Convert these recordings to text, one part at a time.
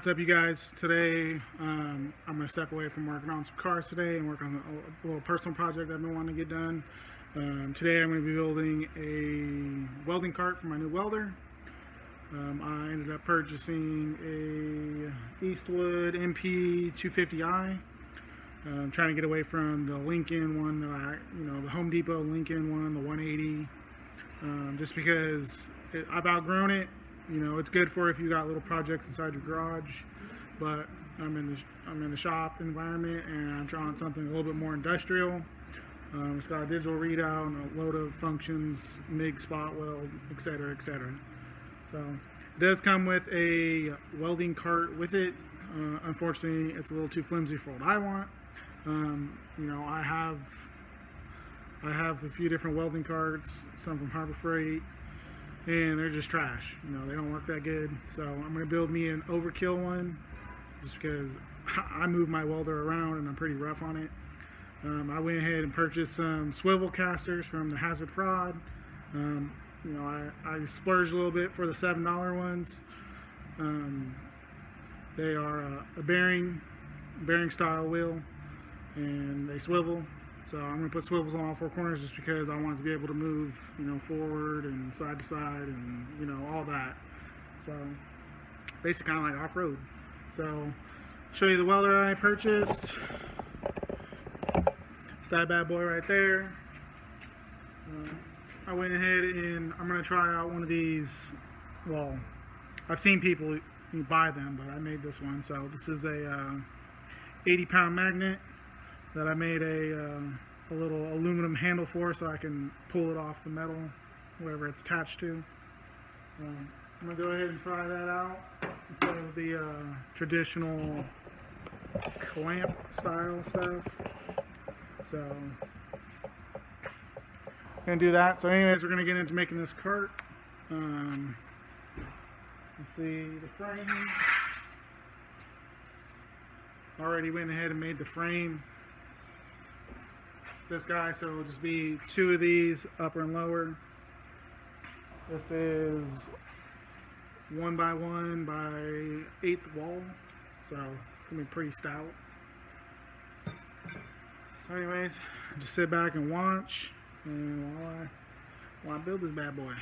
What's up, you guys? Today I'm going to step away from working on some cars today and work on a little personal project I've been wanting to get done. Today I'm going to be building a welding cart for my new welder. I ended up purchasing a EASTWOOD MP250i. I'm trying to get away from the Lincoln one that the Home Depot Lincoln one, the 180, just because I've outgrown it. You know, it's good for if you got little projects inside your garage, but I'm in the shop environment and I'm trying something a little bit more industrial. It's got a digital readout and a load of functions, MIG, spot weld, etc., etc. So it does come with a welding cart with it. Unfortunately, it's a little too flimsy for what I want. You know, I have a few different welding carts, some from Harbor Freight, and they're just trash. You know, they don't work that good. So I'm going to build me an overkill one, just because I move my welder around and I'm pretty rough on it. I went ahead and purchased some Swivel Casters from the Hazard Fraud. You know, I splurged a little bit for the $7 ones. They are a bearing style wheel, and they swivel. So I'm going to put swivels on all four corners just because I want it to be able to move, you know, forward and side to side and, you know, all that. So basically kind of like off-road. So I'll show you the welder I purchased. It's that bad boy right there. I went ahead and I'm going to try out one of these. Well, I've seen people buy them, but I made this one. So this is a 80-pound magnet that I made a little aluminum handle for, so I can pull it off the metal wherever it's attached to. I'm going to go ahead and try that out instead of the traditional clamp style stuff. So I'm going to do that. So anyways, we're going to get into making this cart. Let's see, the frame. Already went ahead and made the frame. This guy, so it'll just be two of these, upper and lower. This is 1 by 1 by 1/8 wall, so it's gonna be pretty stout. So anyways, just sit back and watch, and while I build this bad boy.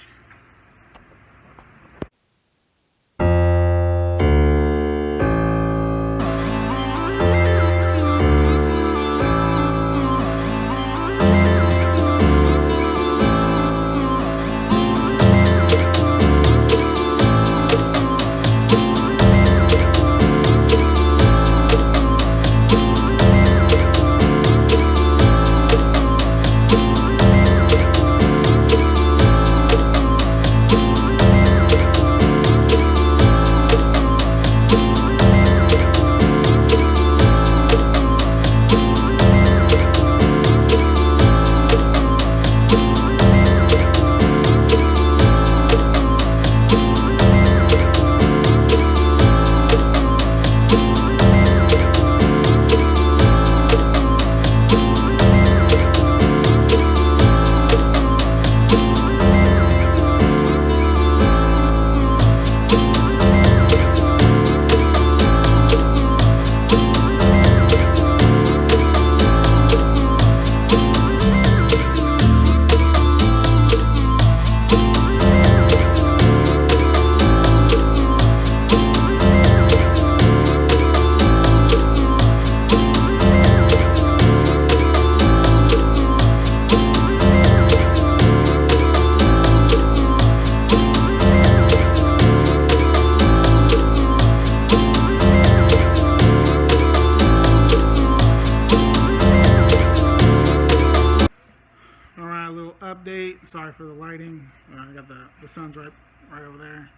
Update. Sorry for the lighting. I got the sun's right over there.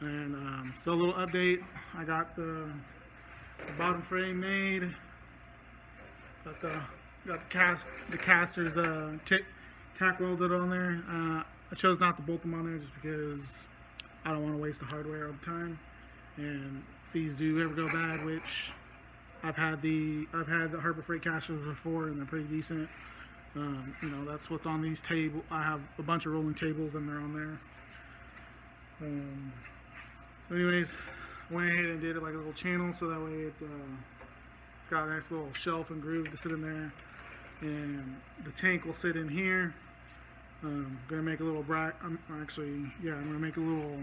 And so a little update. I got the bottom frame made. Got the casters tack welded on there. I chose not to bolt them on there just because I don't want to waste the hardware all the time. And if these do ever go bad, which I've had the Harbor Freight casters before, and they're pretty decent. You know, that's what's on these tables. I have a bunch of rolling tables and they're on there. So anyways, went ahead and did it like a little channel, so that way it's got a nice little shelf and groove to sit in there, and the tank will sit in here. I'm gonna make a little I'm gonna make a little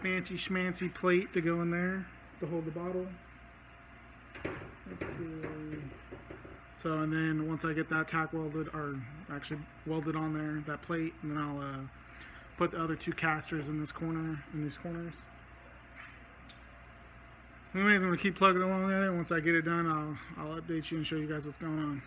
fancy schmancy plate to go in there to hold the bottle. So, and then once I get that tack welded, or actually welded on there, that plate, and then I'll put the other 2 casters in this corner, in these corners. Anyways, I'm gonna keep plugging along at it. Once I get it done, I'll update you and show you guys what's going on.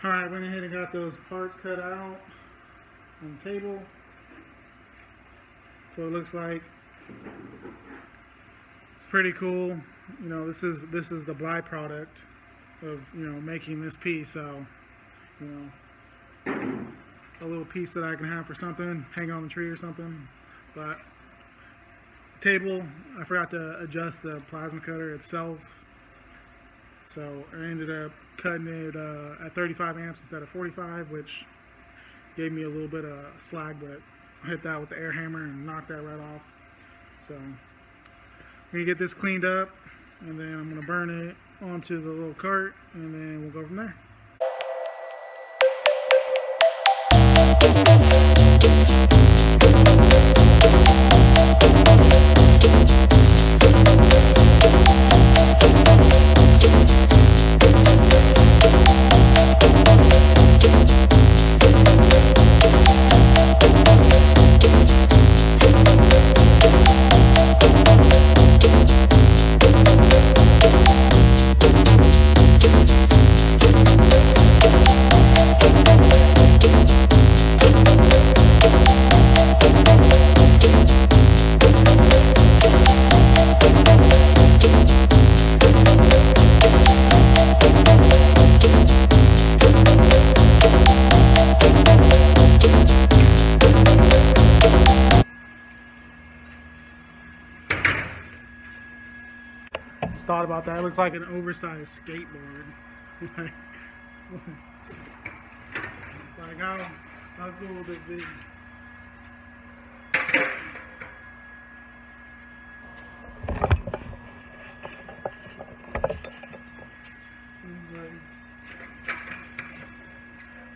Alright, went ahead and got those parts cut out on the table. That's what it looks like. It's pretty cool. You know, this is the byproduct of, you know, making this piece. So, you know, a little piece that I can have for something, hang on the tree or something. But the table, I forgot to adjust the plasma cutter itself. So I ended up cutting it at 35 amps instead of 45, which gave me a little bit of slag, but I hit that with the air hammer and knocked that right off. So I'm gonna get this cleaned up, and then I'm gonna burn it onto the little cart, and then we'll go from there. Just thought about that. It looks like an oversized skateboard. Like how cool would it be?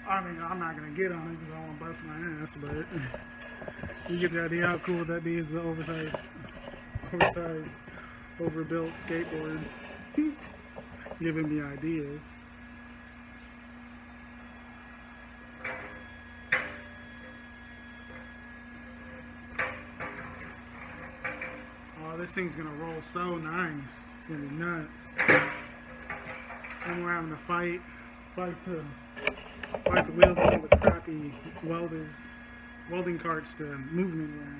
I mean, I'm not gonna get on it because I want to bust my ass, but you get the idea how cool that be. Is the oversized, overbuilt skateboard giving me ideas. Oh, this thing's gonna roll so nice. It's gonna be nuts. And we're having to fight the wheels of all the crappy welding carts to move them anywhere.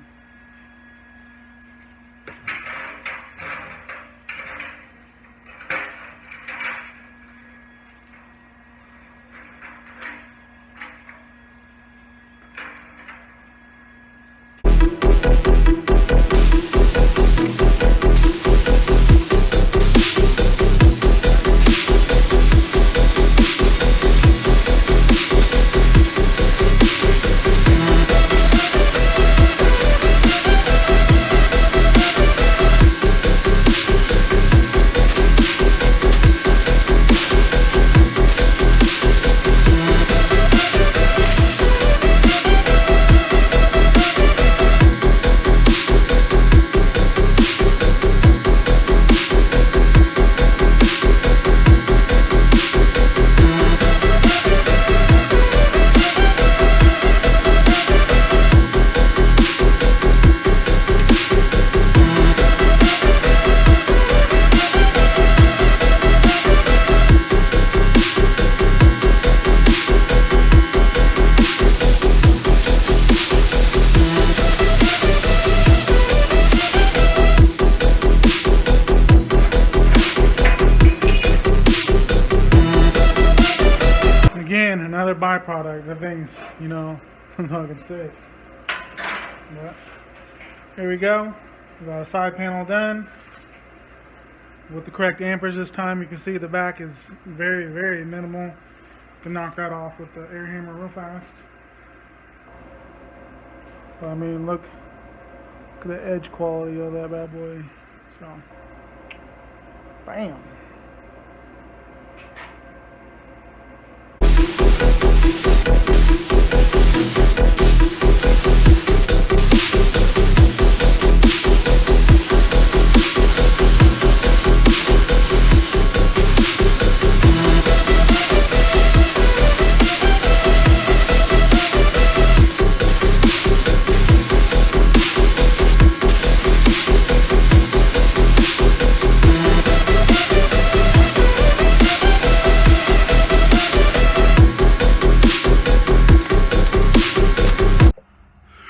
byproduct. That thing's, you know, fucking sick. But here we go. We got a side panel done with the correct amperage this time. You can see the back is very, very minimal. You can knock that off with the air hammer real fast. But I mean, look at the edge quality of that bad boy. So, bam.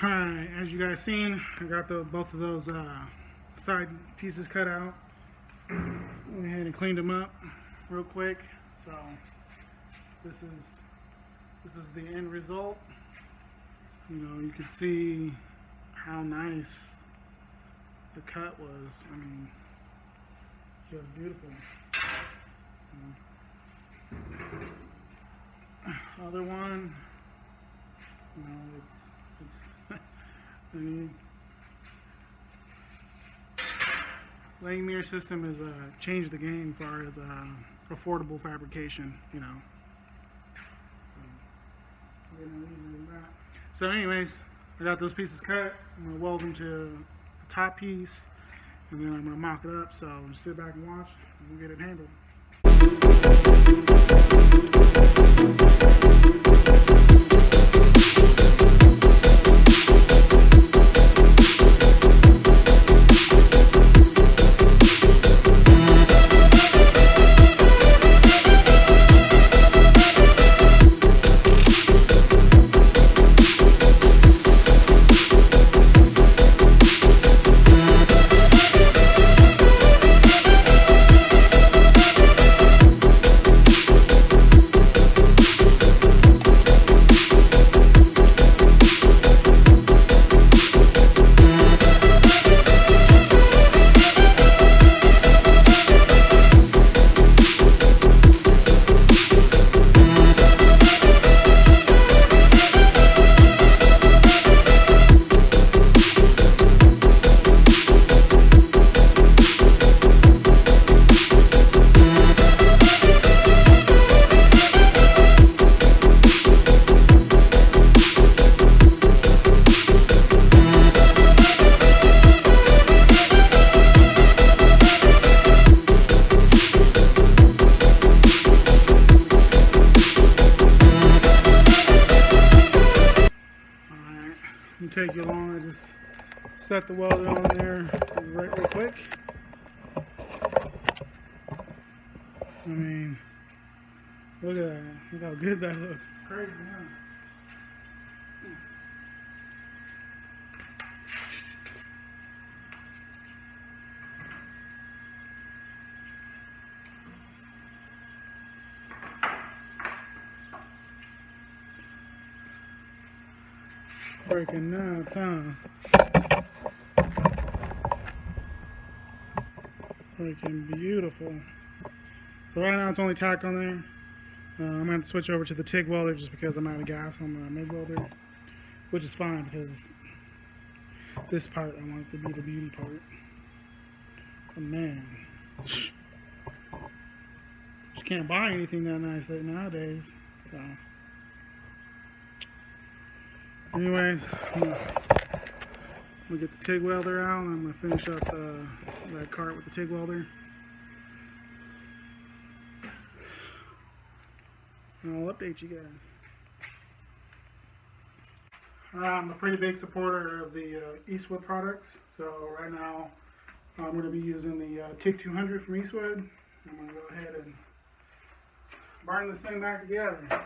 Alright, as you guys seen, I got both of those side pieces cut out. Went ahead and cleaned them up real quick. So this is the end result. You know, you can see how nice the cut was. I mean, just beautiful. Other one, you know, it's I mean, laying mirror system has changed the game as far as affordable fabrication, you know. So anyways, I got those pieces cut. I'm going to weld them to the top piece, and then I'm going to mock it up. So just sit back and watch, and we'll get it handled. Take you long, I just set the welder on there real quick. I mean, look at that. Look how good that looks. Crazy, huh? Freaking nuts, huh? Freaking beautiful. So right now it's only tacked on there. I'm going to have to switch over to the TIG welder just because I'm out of gas on the MIG welder, which is fine because this part I want it to be the beauty part. But man, you can't buy anything that nice nowadays. So. Anyways, I'm gonna get the TIG welder out and I'm gonna finish up that cart with the TIG welder. And I'll update you guys. I'm a pretty big supporter of the EASTWOOD products. So right now I'm going to be using the TIG 200 from EASTWOOD. I'm going to go ahead and burn this thing back together.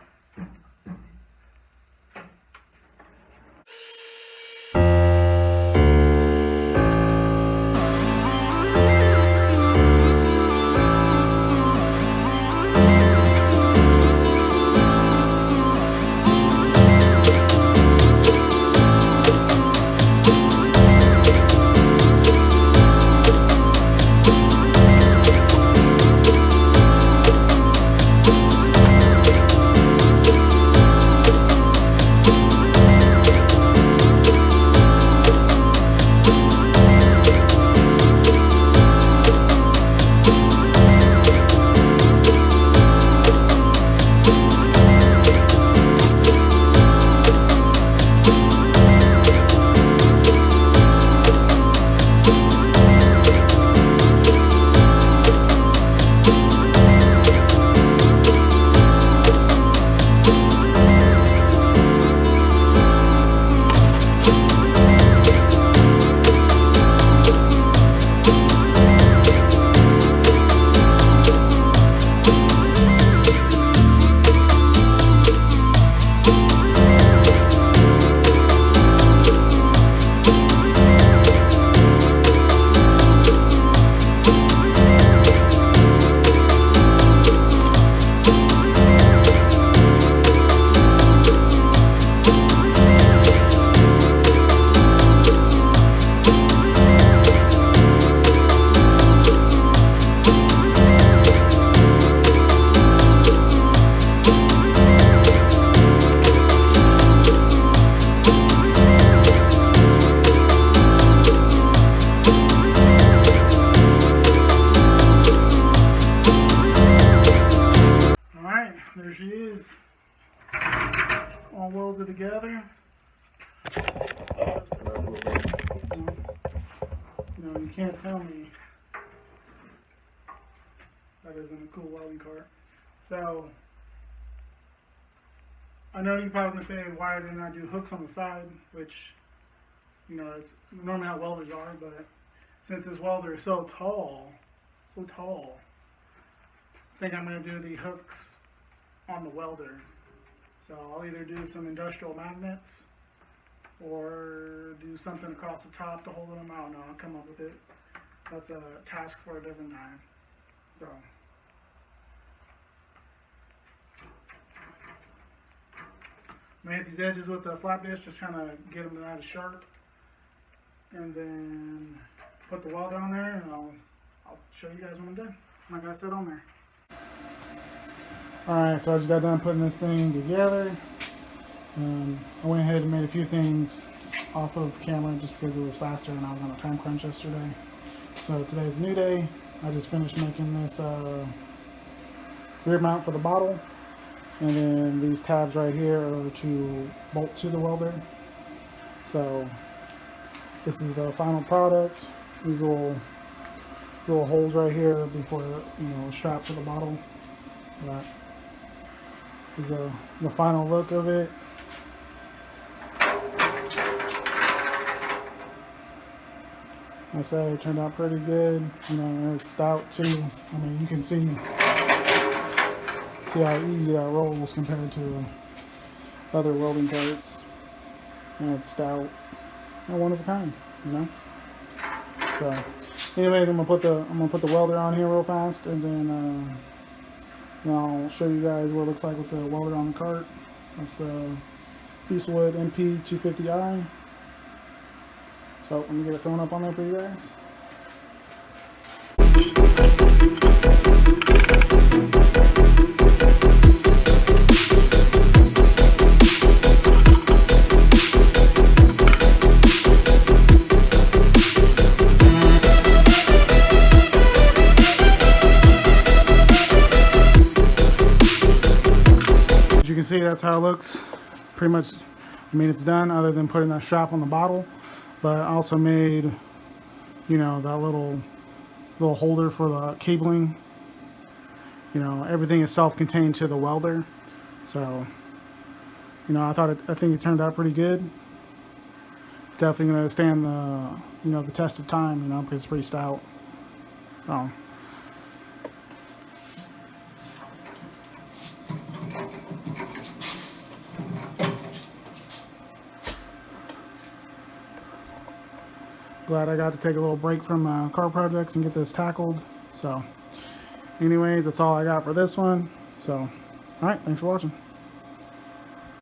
Adjust it up a little bit. You can't tell me that isn't a cool welding cart. So, I know you're probably going to say, why didn't I do hooks on the side? Which, it's normally how welders are, but since this welder is so tall, I think I'm going to do the hooks on the welder. So I'll either do some industrial magnets or do something across the top to hold them. I don't know, I'll come up with it. That's a task for a different time. So I'm going to hit these edges with the flat disc, just trying to get them nice sharp. And then put the welder on there, and I'll show you guys when I'm done. Like I said on there. Alright, so I just got done putting this thing together. I went ahead and made a few things off of camera just because it was faster and I was on a time crunch yesterday. So today's a new day. I just finished making this rear mount for the bottle. And then these tabs right here are to bolt to the welder. So this is the final product. These little holes right here before strap to the bottle. That is the final look of it. I say it turned out pretty good. And it's stout too. I mean, you can see how easy that rolls compared to other welding carts. And it's stout and one of a kind, So, anyways, I'm gonna put the welder on here real fast, and then I'll show you guys what it looks like with the welder on the cart. That's the EASTWOOD MP250i. So let me get it thrown up on there for you guys. As you can see, that's how it looks. Pretty much, it's done other than putting that strap on the bottle. But I also made, that little holder for the cabling. Everything is self-contained to the welder. So, I think it turned out pretty good. Definitely gonna stand the test of time, because it's pretty stout. So. Glad I got to take a little break from car projects and get this tackled. So anyways, that's all I got for this one. So, alright, thanks for watching.